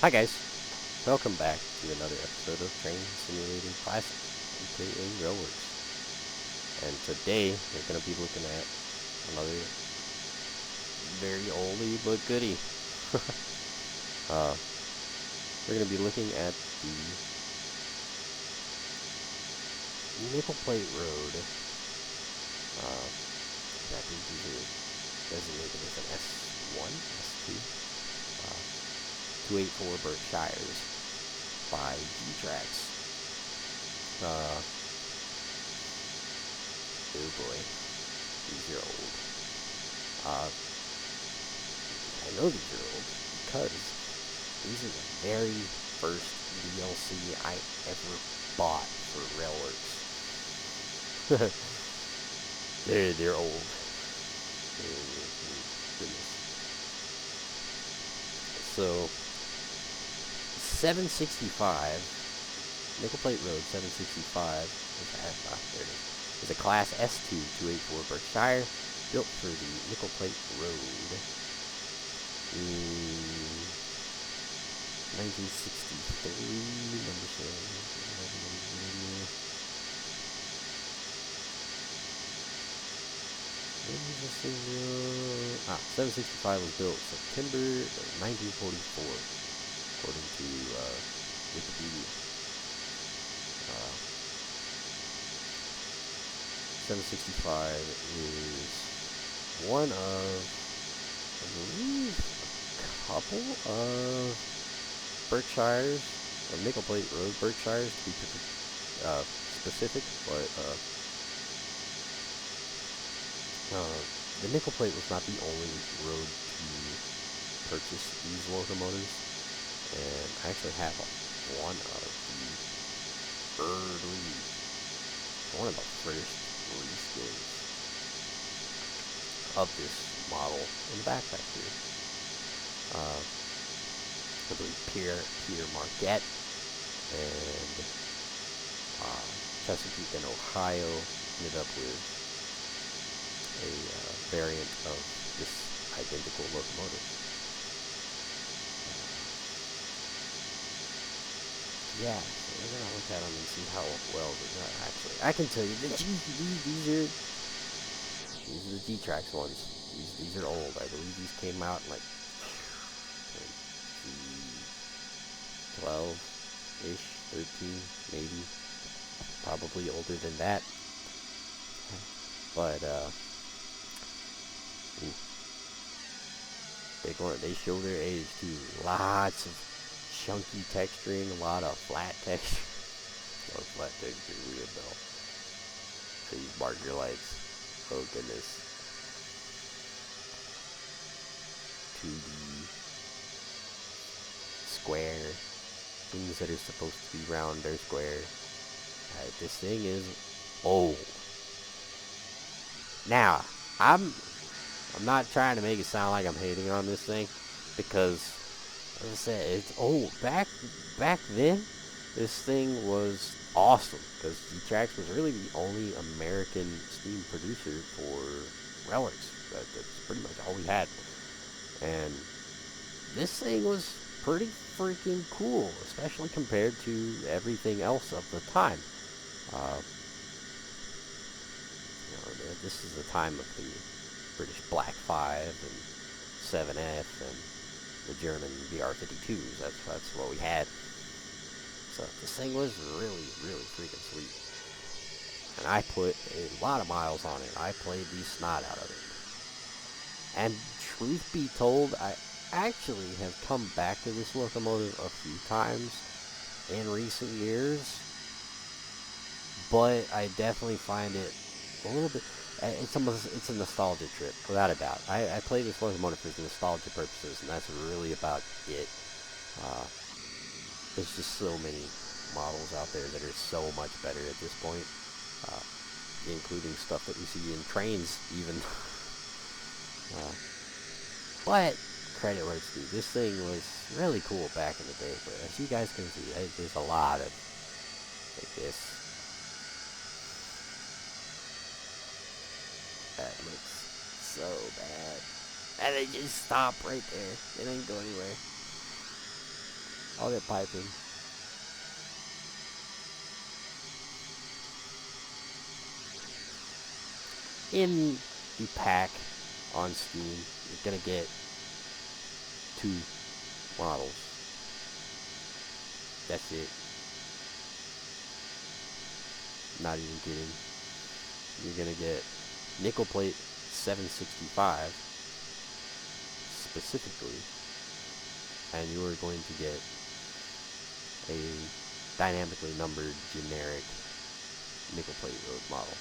Hi guys, welcome back to another episode of Train Simulator Classic, aka Railworks. And today we're going to be looking at another very oldie but goodie. We're going to be looking at the Nickel Plate Road. I think these are designated as an S1, S2. 284 Berkshires by G-Trax. Oh boy, these are old. I know these are old because these are the very first DLC I ever bought for Railworks. they're old. Goodness. So 765, Nickel Plate Road 765, there it is a Class S2 284 Berkshire, built for the Nickel Plate Road in 1963, number 765 was built September 1944. According to Wikipedia. 765 is one of, I believe, a couple of Berkshires, or Nickel Plate Road Berkshires to be specific, but the Nickel Plate was not the only road to purchase these locomotives. And I actually have one of the first reskins of this model in the backpack here. I believe Pierre Marquette and Chesapeake and Ohio ended up with a variant of this identical locomotive. Yeah, so we're gonna look at them and see how well they're actually. I can tell you that these are the G-Trax ones. These are old. I believe these came out in like 12-ish, 13, maybe. Probably older than that. But they show their age too. Lots of chunky texturing, a lot of flat texture. No flat texture, weird though. These marker lights. Oh goodness. 2D square. Things that are supposed to be round are square. This thing is old. Now, I'm not trying to make it sound like I'm hating on this thing, because as I said, it's old. Back then, this thing was awesome, because G-Trax was really the only American steam producer for Railworks. That's pretty much all we had. And this thing was pretty freaking cool, especially compared to everything else of the time. This is the time of the British Black 5 and 7F and the German VR52s. That's what we had. So this thing was really, really freaking sweet. And I put a lot of miles on it. I played the snot out of it. And truth be told, I actually have come back to this locomotive a few times in recent years. But I definitely find it a little bit. It's a nostalgia trip, without a doubt. I play this locomotive for nostalgia purposes, and that's really about it. There's just so many models out there that are so much better at this point, including stuff that we see in trains, even. But credit where it's due. This thing was really cool back in the day, but as you guys can see, there's a lot of like this. That looks so bad. And they just stop right there. They didn't go anywhere. All that piping. In the pack on Steam, you're gonna get 2 models. That's it. Not even kidding. You're gonna get nickel plate 765 specifically, and you are going to get a dynamically numbered generic nickel plate road model.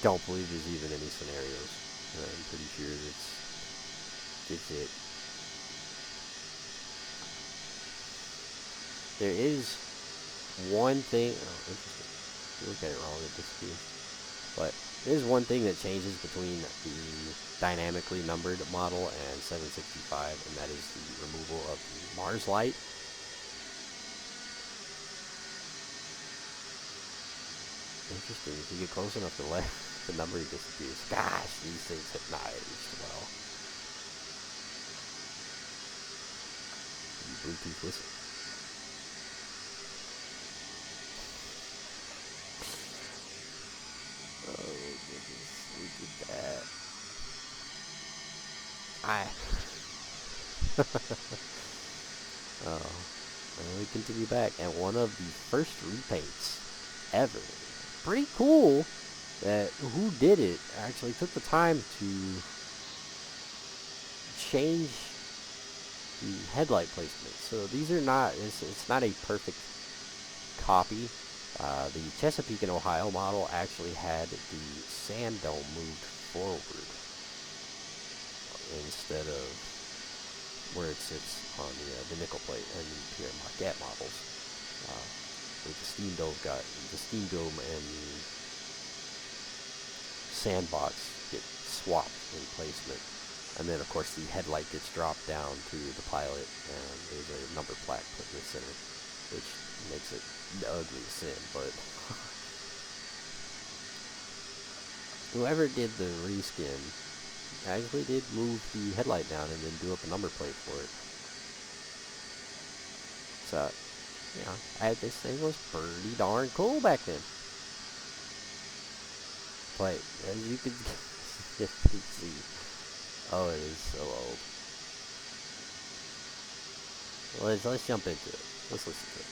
Don't believe there's even any scenarios. I'm pretty sure it's it. There is one thing. Oh, interesting. If you look at it wrong, it disappears. But there's one thing that changes between the dynamically numbered model and 765, and that is the removal of the Mars light. Interesting. If you get close enough to let the numbering disappears. Gosh, these things have not aged well. Bluetooth whistle. Oh goodness, look at that. Oh, and we continue back, and one of the first repaints ever. Pretty cool that who did it actually took the time to change the headlight placement. So these are not, it's not a perfect copy. The Chesapeake and Ohio model actually had the sand dome moved forward instead of where it sits on the nickel plate and the Pierre Marquette models. The steam dome and the sandbox get swapped in placement, and then of course the headlight gets dropped down to the pilot, and there's a number plaque put in the center, which makes it the ugliest sin. But whoever did the reskin actually did move the headlight down and then do up a number plate for it. So, you know, this thing was pretty darn cool back then. But as you can see, oh, it is so old. Let's jump into it. Let's listen to it.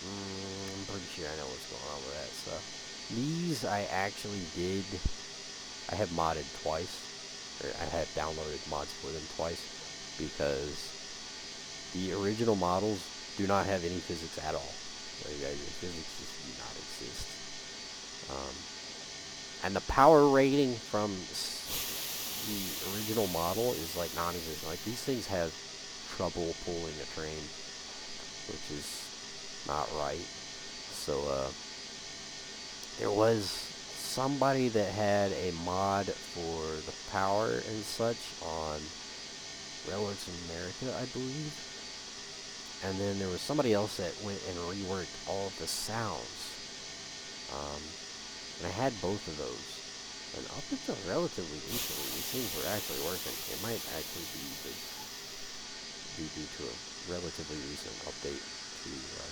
I'm pretty sure I know what's going on with that stuff. These I actually did. I have modded twice, or I have downloaded mods for them twice, because the original models do not have any physics at all. Like, physics just do not exist. And the power rating from the original model is like non-existent. Like, these things have trouble pulling a train, which is not right. So there was somebody that had a mod for the power and such on Railroads of America, I believe. And then there was somebody else that went and reworked all of the sounds. And I had both of those. And up until relatively recently, these things were actually working. It might actually be due to a relatively recent update to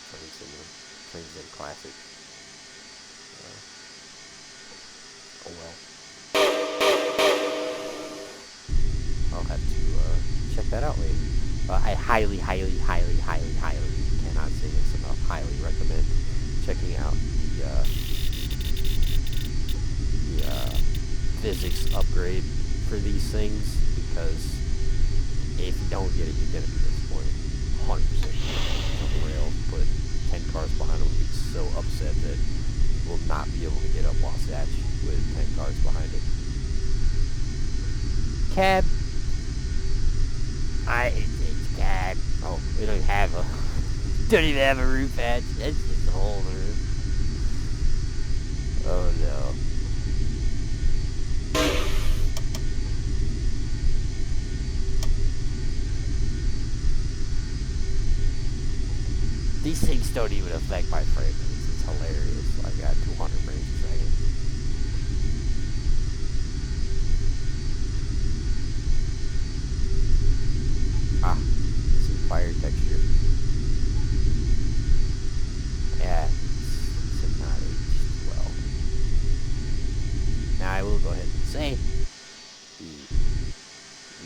Train Sim Classic. Oh well. I'll have to check that out later. I highly cannot say this enough. Highly recommend checking out the physics upgrade for these things, because if you don't get it, you're gonna be disappointed. 100%. The rails put 10 cars behind them, be so upset that will not be able to get up Wasatch with 10 cars behind it. Cab. It's cab. Oh, we don't even have a roof hatch. That's just a whole roof. Oh no. These things don't even affect my frame rates. It's hilarious. I got 200 frames a second. Ah, this is fire texture. Yeah, it's not aged well. Now I will go ahead and say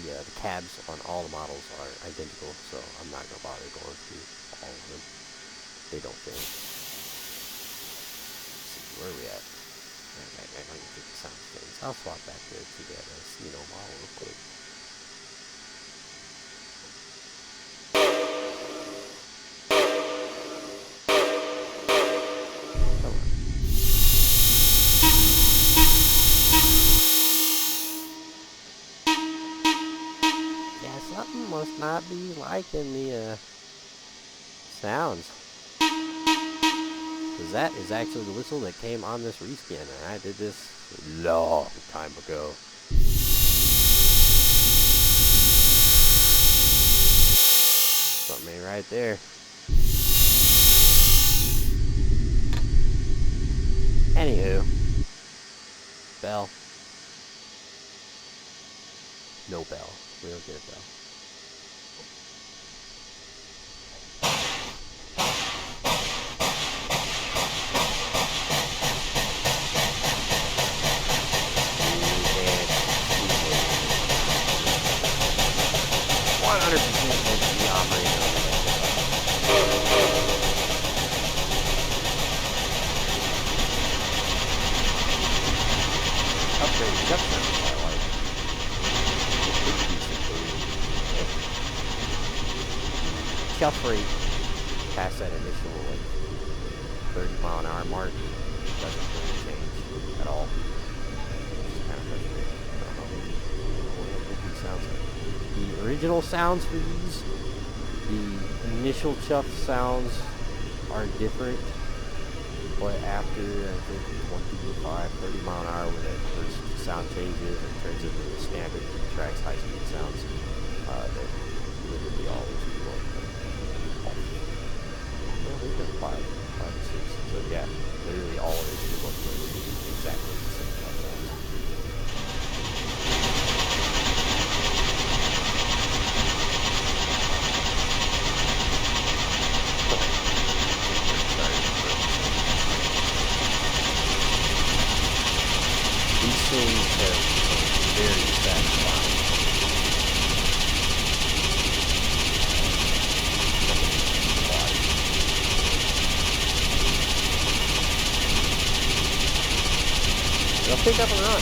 the cabs on all the models are identical, so I'm not gonna bother going through all of them. They don't fit. Let's see, where are we at? I don't even think the sound things. I'll swap back there to that model real quick. Something must not be liking the sounds. Because that is actually the whistle that came on this reskin, and I did this a long time ago. Something ain't right there. Anywho. Bell. No bell. We don't get a bell. Shelf rate past that initial 30-mile-an-hour mark doesn't really change at all. It's kind of frustrating. I don't know what NKP sounds like. The original sounds for these, the initial chuff sounds are different, but after I think 25-30 mile-an-hour, when that first sound changes and turns into the standard G-Trax high-speed sounds, they're literally always equal. Well, we've done 5 or 6. So yeah, literally all of it is exactly the same sound. These things have very satisfying. They'll pick up and run.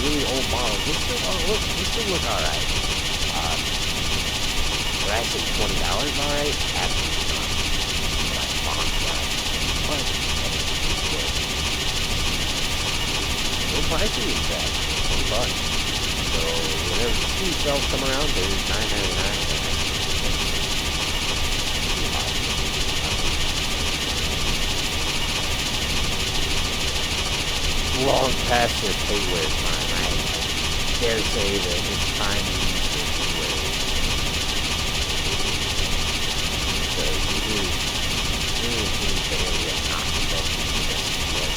Really old models. They still look alright. Would I say $20 alright? Absolutely not. Like font size. But no pricing is bad. $20. So whenever the speed cells come around, there's $9.99. Long past their pay-wear time. I dare say that it's time to use their pay-wear. Because it is barely a notch above the SPS.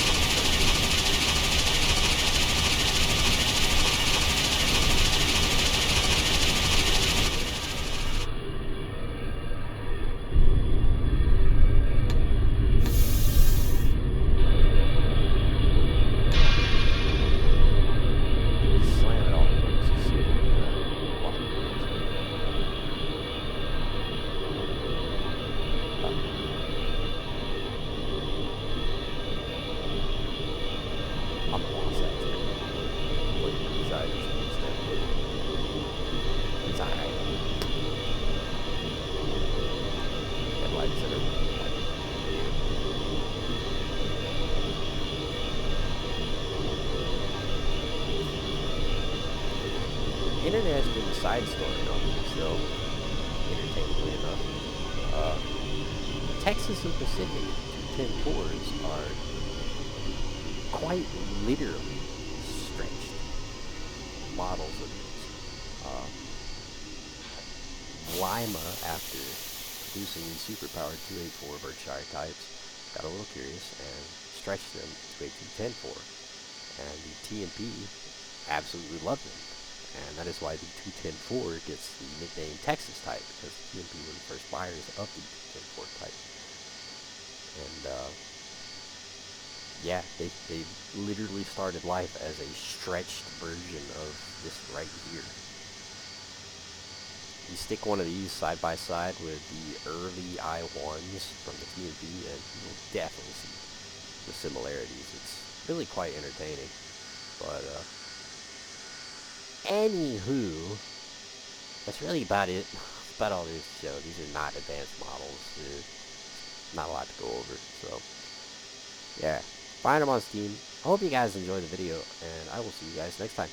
Interesting side story on this, though, entertainingly enough. Texas and Pacific 210 cores are quite literally stretched models of these. Lima, after producing these superpowered 284 Berkshire types, got a little curious and stretched them to a 210-4. And the TMP absolutely loved them. And that is why the 210-4 gets the nickname Texas type, because the TMP were the first buyers of the 210-4 type. And yeah, they literally started life as a stretched version of this right here. You stick one of these side by side with the early I1s from the TMP, and you'll definitely see the similarities. It's really quite entertaining. But anywho, that's really about it. That's about all there is to show. These are not advanced models. There's not a lot to go over. So yeah, find them on Steam. I hope you guys enjoyed the video, and I will see you guys next time.